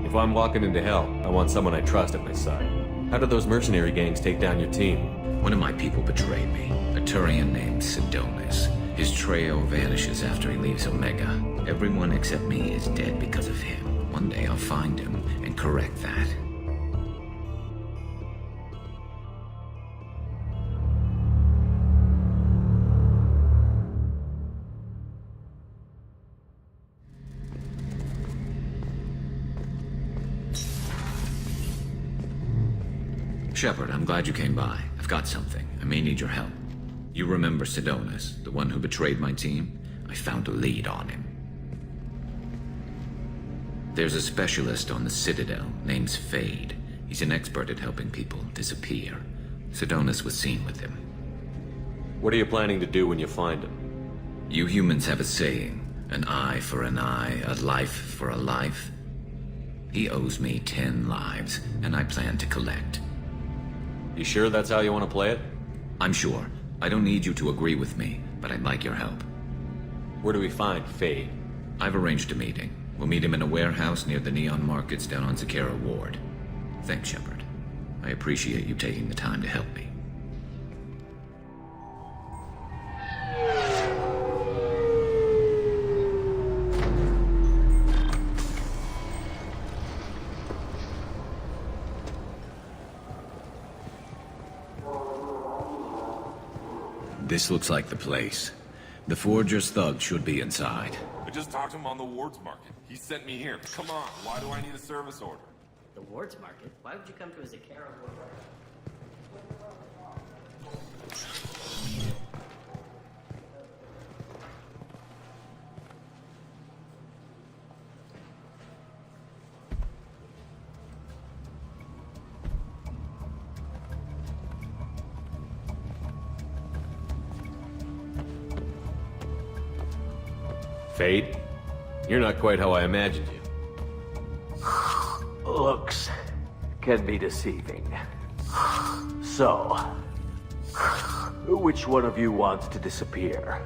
If I'm walking into hell, I want someone I trust at my side. How did those mercenary gangs take down your team? One of my people betrayed me. A Turian named Sidonis. His trail vanishes after he leaves Omega. Everyone except me is dead because of him. One day I'll find him and correct that. Shepard, I'm glad you came by. I've got something. I may need your help. You remember Sidonis, the one who betrayed my team? I found a lead on him. There's a specialist on the Citadel, named Fade. He's an expert at helping people disappear. Sidonis was seen with him. What are you planning to do when you find him? You humans have a saying, an eye for an eye, a life for a life. He owes me 10 lives, and I plan to collect. You sure that's how you want to play it? I'm sure. I don't need you to agree with me, but I'd like your help. Where do we find Fade? I've arranged a meeting. We'll meet him in a warehouse near the Neon Markets down on Zakera Ward. Thanks, Shepard. I appreciate you taking the time to help me. This looks like the place. The Forger's thug should be inside. I just talked to him on the Wards Market. He sent me here. Come on, why do I need a service order? The Wards Market? Why would you come to a Zakera Ward? Fade? You're not quite how I imagined you. Looks can be deceiving. So, which one of you wants to disappear?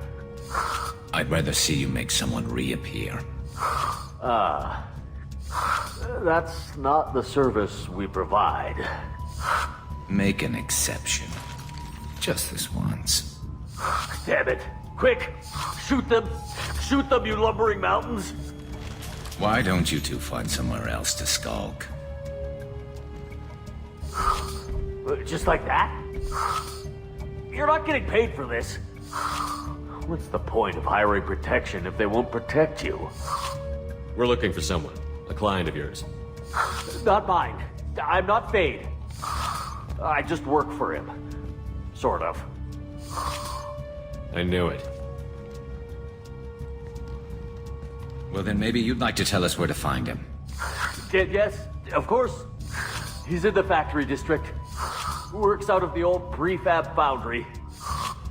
I'd rather see you make someone reappear. That's not the service we provide. Make an exception. Just this once. Damn it. Quick! Shoot them! Shoot them, you lumbering mountains! Why don't you two find somewhere else to skulk? Just like that? You're not getting paid for this. What's the point of hiring protection if they won't protect you? We're looking for someone. A client of yours. Not mine. I'm not Fade. I just work for him. Sort of. I knew it. Well, then maybe you'd like to tell us where to find him. Yes, of course. He's in the factory district. Works out of the old prefab foundry.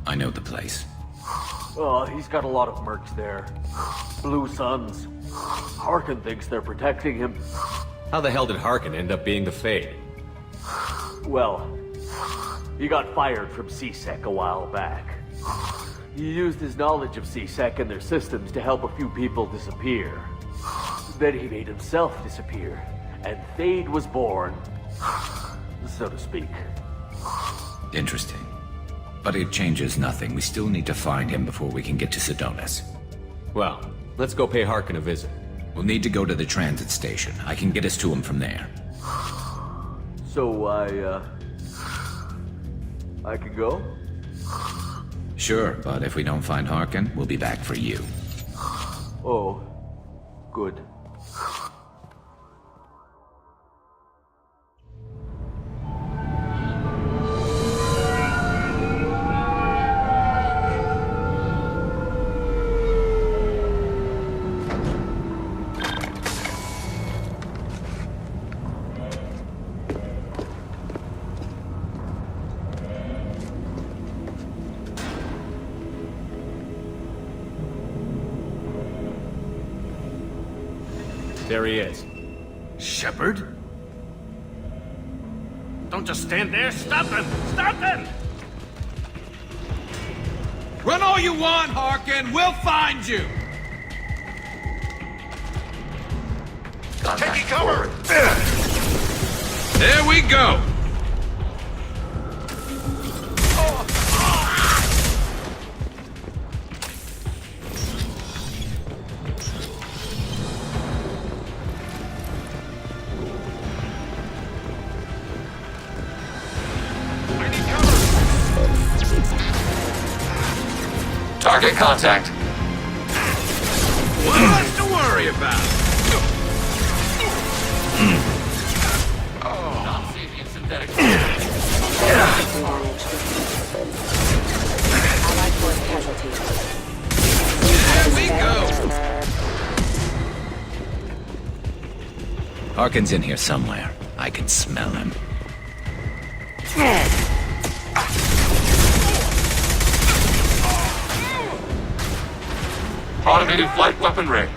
I know the place. Oh, he's got a lot of mercs there. Blue Suns. Harkin thinks they're protecting him. How the hell did Harkin end up being the Fade? Well, he got fired from C-Sec a while back. He used his knowledge of C-Sec and their systems to help a few people disappear. Then he made himself disappear, and Fade was born, so to speak. Interesting. But it changes nothing. We still need to find him before we can get to Sidonis. Well, let's go pay Harkin a visit. We'll need to go to the transit station. I can get us to him from there. So I can go? Sure, but if we don't find Harkin, we'll be back for you. Oh, good. There he is. Shepard? Don't just stand there. Stop them! Stop them! Run all you want, Harkin. We'll find you. contact. Taking cover! There we go! Target contact. What's to worry about? Non-sapient synthetic. Allied force casualty. There we go! Harkin's in here somewhere. I can smell him. Automated flight weaponry.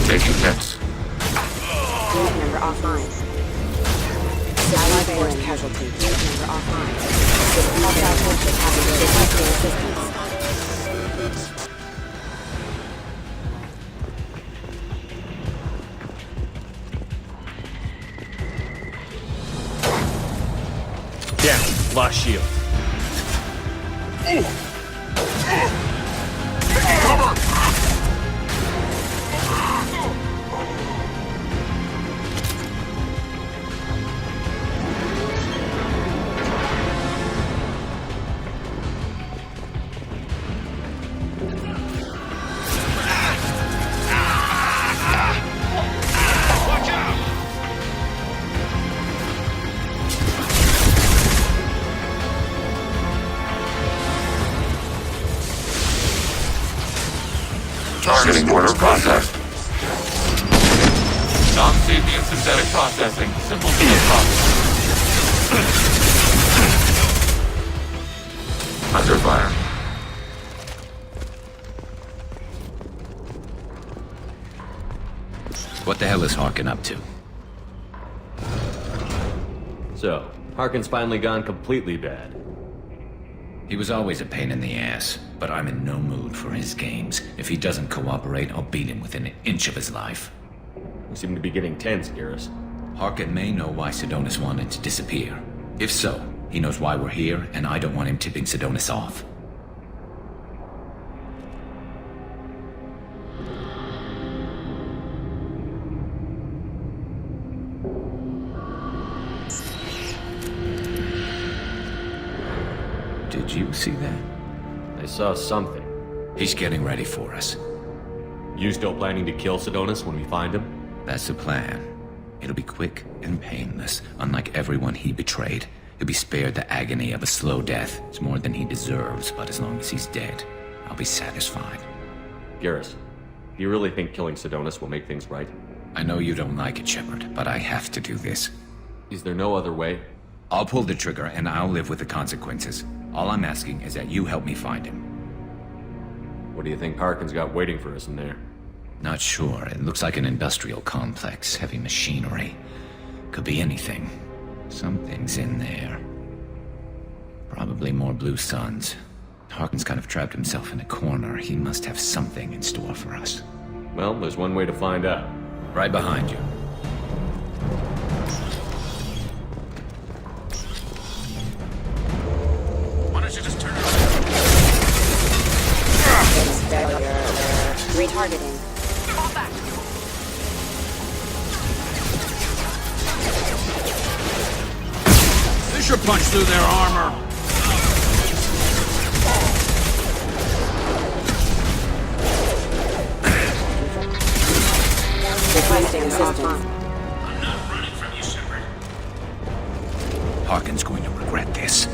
Taking hits. Unit member offline. Allied force casualty. Unit member offline. Hostile forces having requesting assistance. Damn, lost shield. Targeting order processed. Non-sapient synthetic processing. Simple processing. Under fire. What the hell is Harkin up to? So, Harkin's finally gone completely bad. He was always a pain in the ass, but I'm in no mood for his games. If he doesn't cooperate, I'll beat him within an inch of his life. You seem to be getting tense, Garrus. Harkin may know why Sidonis wanted to disappear. If so, he knows why we're here, and I don't want him tipping Sidonis off. Did you see that? I saw something. He's getting ready for us. You still planning to kill Sidonis when we find him? That's the plan. It'll be quick and painless, unlike everyone he betrayed. He'll be spared the agony of a slow death. It's more than he deserves, but as long as he's dead, I'll be satisfied. Garrus, do you really think killing Sidonis will make things right? I know you don't like it, Shepard, but I have to do this. Is there no other way? I'll pull the trigger, and I'll live with the consequences. All I'm asking is that you help me find him. What do you think Harkin's got waiting for us in there? Not sure. It looks like an industrial complex, heavy machinery. Could be anything. Something's in there. Probably more blue suns. Harkin's kind of trapped himself in a corner. He must have something in store for us. Well, there's one way to find out. Right behind you. Why don't you just turn around? Retargeting. Fall back! Fissure punch through their armor. Requesting assistance. I'm not running from you, Shepard. Harkin's going to regret this.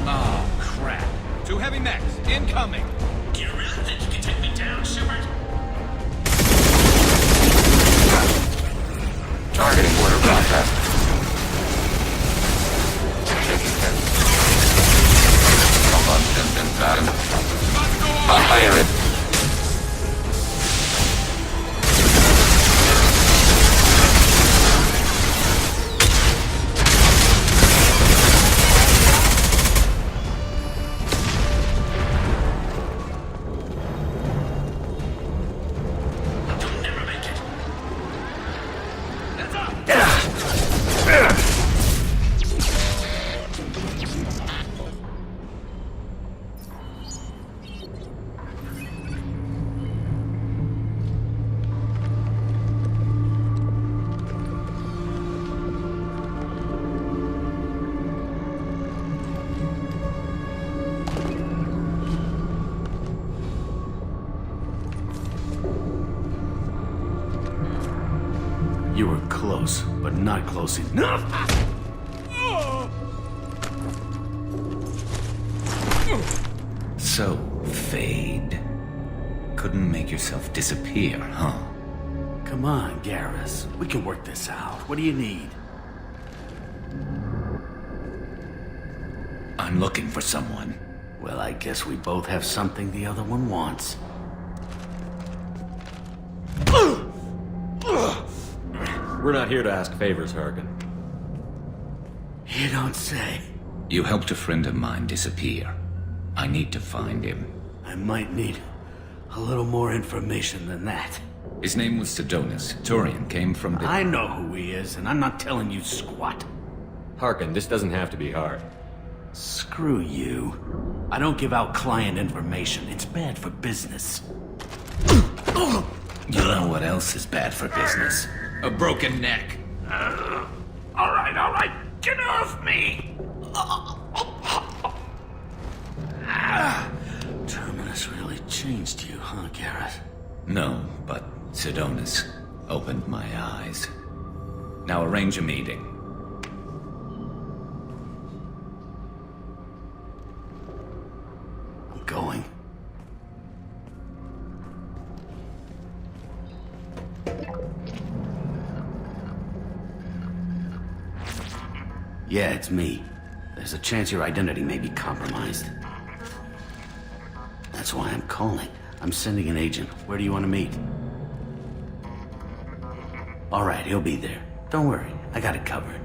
Oh, crap. Two heavy mechs, incoming. Do you really think you can take me down, Shepard? Targeting order process. I'll fire it. but not close enough. So, Fade. Couldn't make yourself disappear, huh? Come on, Garrus. We can work this out. What do you need? I'm looking for someone. Well, I guess we both have something the other one wants. We're not here to ask favors, Harkin. You don't say. You helped a friend of mine disappear. I need to find him. I might need a little more information than that. His name was Sidonis. Turian came from the... I know who he is, and I'm not telling you squat. Harkin, this doesn't have to be hard. Screw you. I don't give out client information. It's bad for business. You know what else is bad for business? A broken neck. All right. Get off me! Terminus really changed you, huh, Garrus? No, but Sidonis opened my eyes. Now arrange a meeting. I'm going. Yeah, it's me. There's a chance your identity may be compromised. That's why I'm calling. I'm sending an agent. Where do you want to meet? All right, he'll be there. Don't worry, I got it covered.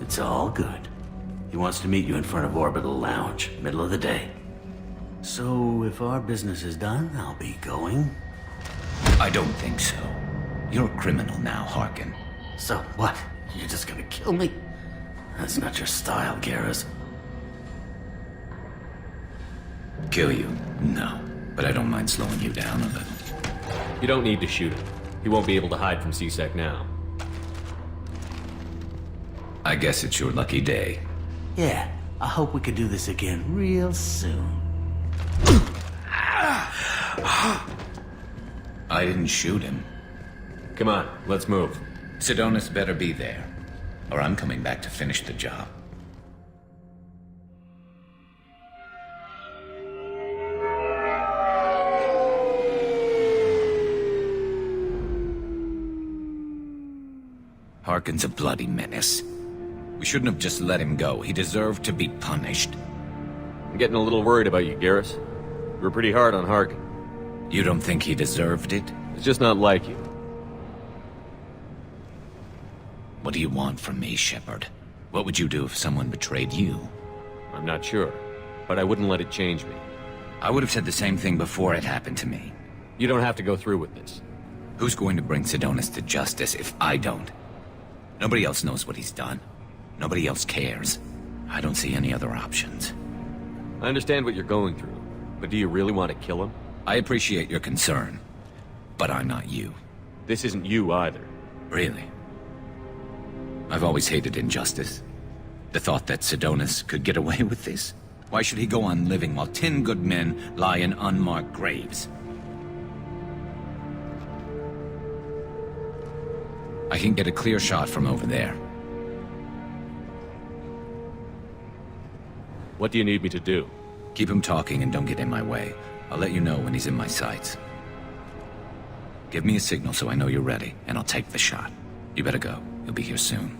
It's all good. He wants to meet you in front of Orbital Lounge, middle of the day. So, if our business is done, I'll be going. I don't think so. You're a criminal now, Harkin. So what? You're just gonna kill me? That's not your style, Garrus. Kill you? No. But I don't mind slowing you down a little. You don't need to shoot him. He won't be able to hide from C-Sec now. I guess it's your lucky day. Yeah, I hope we could do this again real soon. I didn't shoot him. Come on, let's move. Sidonis better be there, or I'm coming back to finish the job. Harkin's a bloody menace. We shouldn't have just let him go. He deserved to be punished. I'm getting a little worried about you, Garrus. You were pretty hard on Harkin. You don't think he deserved it? It's just not like you. What do you want from me, Shepard? What would you do if someone betrayed you? I'm not sure, but I wouldn't let it change me. I would have said the same thing before it happened to me. You don't have to go through with this. Who's going to bring Sidonis to justice if I don't? Nobody else knows what he's done. Nobody else cares. I don't see any other options. I understand what you're going through, but do you really want to kill him? I appreciate your concern, but I'm not you. This isn't you either. Really? I've always hated injustice. The thought that Sidonis could get away with this? Why should he go on living while 10 good men lie in unmarked graves? I can get a clear shot from over there. What do you need me to do? Keep him talking and don't get in my way. I'll let you know when he's in my sights. Give me a signal so I know you're ready, and I'll take the shot. You better go. He'll be here soon.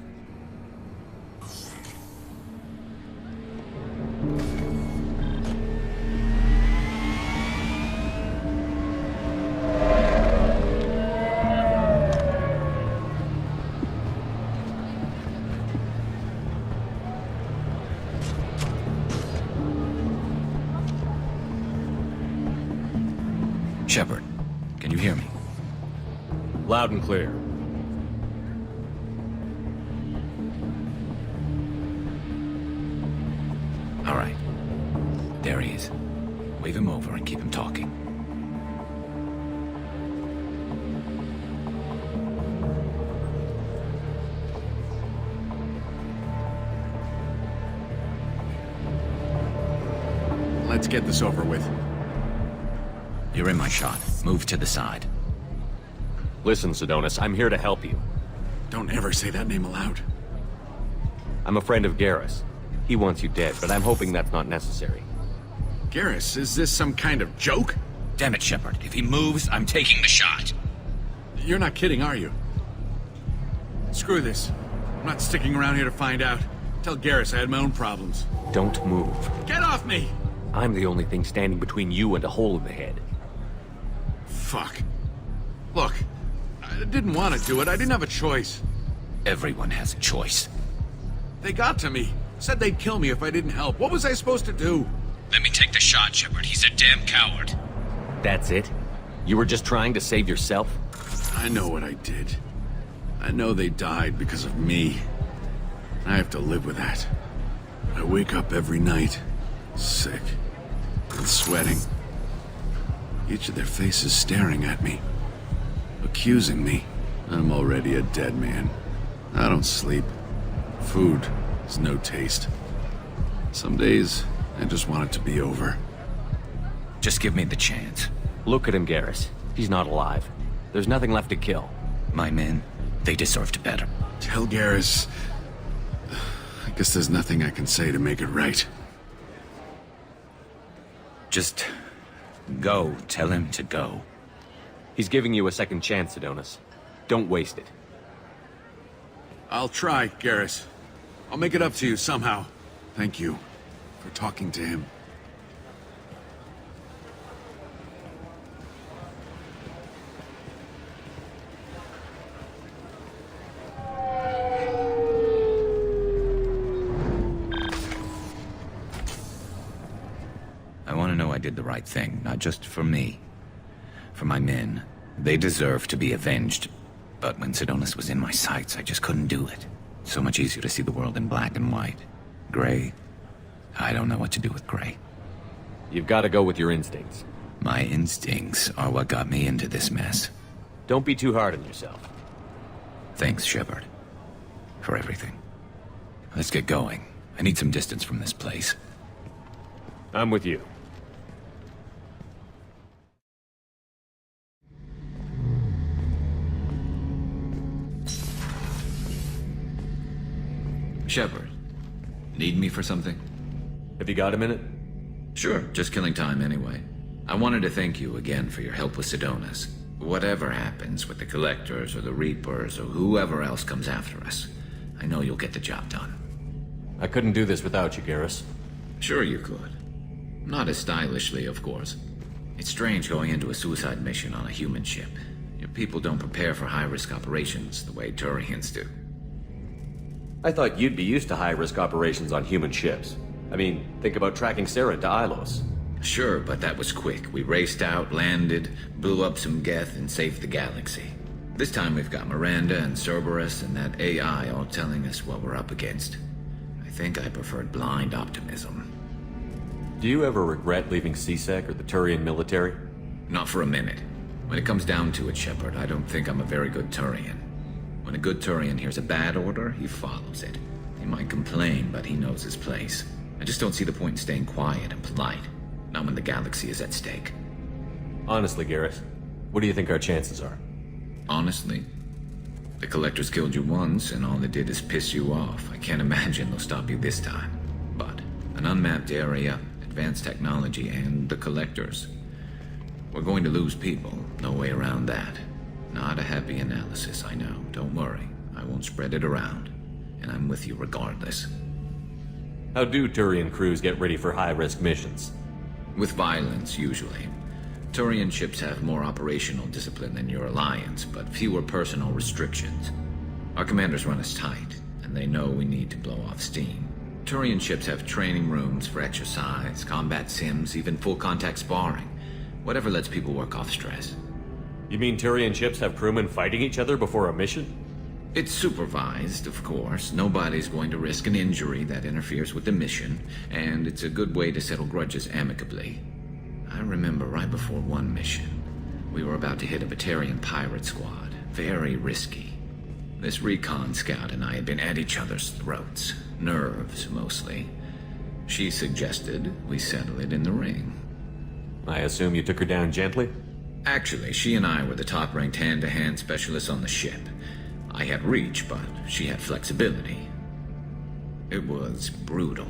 Shepard, can you hear me? Loud and clear. All right. There he is. Wave him over and keep him talking. Let's get this over with. You're in my shot. Move to the side. Listen, Sidonis, I'm here to help you. Don't ever say that name aloud. I'm a friend of Garrus. He wants you dead, but I'm hoping that's not necessary. Garrus, is this some kind of joke? Damn it, Shepard. If he moves, I'm taking the shot. You're not kidding, are you? Screw this. I'm not sticking around here to find out. Tell Garrus I had my own problems. Don't move. Get off me! I'm the only thing standing between you and a hole in the head. Fuck. Look, I didn't want to do it. I didn't have a choice. Everyone has a choice. They got to me. Said they'd kill me if I didn't help. What was I supposed to do? Let me take the shot, Shepard. He's a damn coward. That's it? You were just trying to save yourself? I know what I did. I know they died because of me. I have to live with that. I wake up every night, sick and sweating. Each of their faces staring at me, accusing me. I'm already a dead man. I don't sleep. Food has no taste. Some days, I just want it to be over. Just give me the chance. Look at him, Garrus. He's not alive. There's nothing left to kill. My men, they deserved better. Tell Garrus... I guess there's nothing I can say to make it right. Just... go. Tell him to go. He's giving you a second chance, Sidonis. Don't waste it. I'll try, Garrus. I'll make it up to you somehow. Thank you for talking to him. I want to know I did the right thing, not just for me. For my men. They deserve to be avenged. But when Sidonis was in my sights, I just couldn't do it. So much easier to see the world in black and white. Gray? I don't know what to do with gray. You've got to go with your instincts. My instincts are what got me into this mess. Don't be too hard on yourself. Thanks, Shepard. For everything. Let's get going. I need some distance from this place. I'm with you. Shepard, need me for something? Have you got a minute? Sure, just killing time anyway. I wanted to thank you again for your help with Sidonis. Whatever happens with the Collectors or the Reapers or whoever else comes after us, I know you'll get the job done. I couldn't do this without you, Garrus. Sure you could. Not as stylishly, of course. It's strange going into a suicide mission on a human ship. Your people don't prepare for high-risk operations the way Turians do. I thought you'd be used to high-risk operations on human ships. I mean, think about tracking Sarah to Ilos. Sure, but that was quick. We raced out, landed, blew up some Geth, and saved the galaxy. This time we've got Miranda and Cerberus and that AI all telling us what we're up against. I think I preferred blind optimism. Do you ever regret leaving CSEC or the Turian military? Not for a minute. When it comes down to it, Shepard, I don't think I'm a very good Turian. When a good Turian hears a bad order, he follows it. He might complain, but he knows his place. I just don't see the point in staying quiet and polite. Not when the galaxy is at stake. Honestly, Garrus, what do you think our chances are? Honestly? The Collectors killed you once, and all it did is piss you off. I can't imagine they'll stop you this time. But an unmapped area, advanced technology, and the Collectors. We're going to lose people. No way around that. Not a happy analysis, I know. Don't worry. I won't spread it around. And I'm with you regardless. How do Turian crews get ready for high-risk missions? With violence, usually. Turian ships have more operational discipline than your alliance, but fewer personal restrictions. Our commanders run us tight, and they know we need to blow off steam. Turian ships have training rooms for exercise, combat sims, even full-contact sparring. Whatever lets people work off stress. You mean Turian ships have crewmen fighting each other before a mission? It's supervised, of course. Nobody's going to risk an injury that interferes with the mission, and it's a good way to settle grudges amicably. I remember right before one mission, we were about to hit a Batarian pirate squad. Very risky. This recon scout and I had been at each other's throats. Nerves, mostly. She suggested we settle it in the ring. I assume you took her down gently? Actually, she and I were the top-ranked hand-to-hand specialists on the ship. I had reach, but she had flexibility. It was brutal.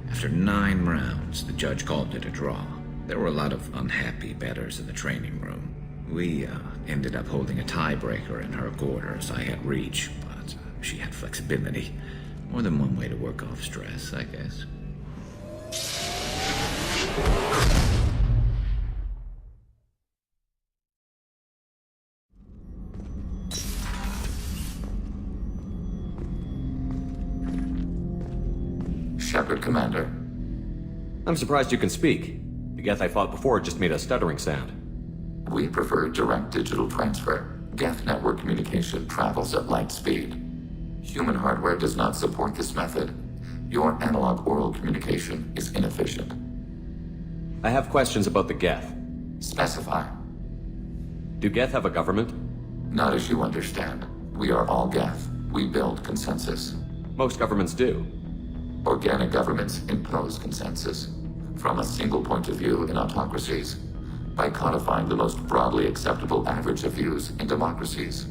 After 9 rounds, the judge called it a draw. There were a lot of unhappy bettors in the training room. We ended up holding a tiebreaker in her quarters. I had reach, but she had flexibility. More than one way to work off stress, I guess. Shepard, Commander. I'm surprised you can speak. The Geth I fought before just made a stuttering sound. We prefer direct digital transfer. Geth network communication travels at light speed. Human hardware does not support this method. Your analog oral communication is inefficient. I have questions about the Geth. Specify. Do Geth have a government? Not as you understand. We are all Geth. We build consensus. Most governments do. Organic governments impose consensus from a single point of view in autocracies by codifying the most broadly acceptable average of views in democracies.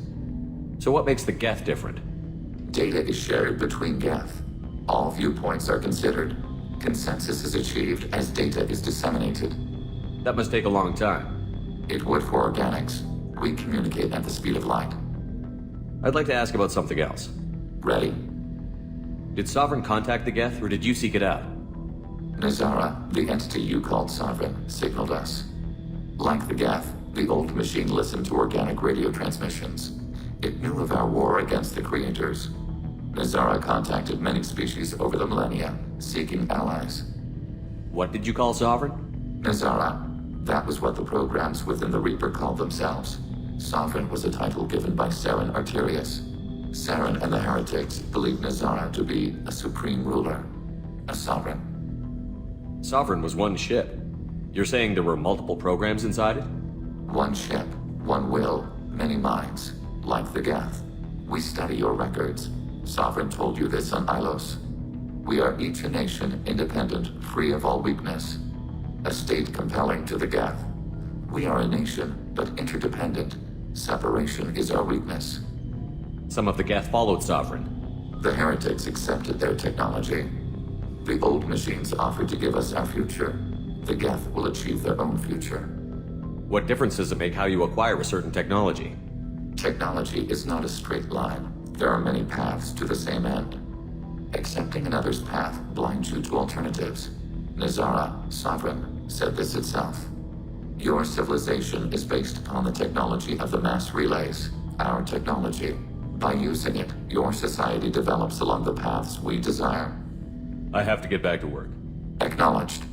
So what makes the Geth different? Data is shared between Geth. All viewpoints are considered. Consensus is achieved as data is disseminated. That must take a long time. It would for organics. We communicate at the speed of light. I'd like to ask about something else. Ready? Did Sovereign contact the Geth, or did you seek it out? Nazara, the entity you called Sovereign, signaled us. Like the Geth, the old machine listened to organic radio transmissions. It knew of our war against the creators. Nazara contacted many species over the millennia, seeking allies. What did you call Sovereign? Nazara. That was what the programs within the Reaper called themselves. Sovereign was a title given by Saren Arterius. Saren and the heretics believed Nazara to be a supreme ruler, a sovereign. Sovereign was one ship. You're saying there were multiple programs inside it? One ship, one will, many minds, like the Geth. We study your records. Sovereign told you this on Ilos. We are each a nation, independent, free of all weakness. A state compelling to the Geth. We are a nation, but interdependent. Separation is our weakness. Some of the Geth followed Sovereign. The heretics accepted their technology. The old machines offered to give us our future. The Geth will achieve their own future. What difference does it make how you acquire a certain technology? Technology is not a straight line. There are many paths to the same end. Accepting another's path blinds you to alternatives. Nazara, Sovereign, said this itself. Your civilization is based upon the technology of the mass relays, our technology. By using it, your society develops along the paths we desire. I have to get back to work. Acknowledged.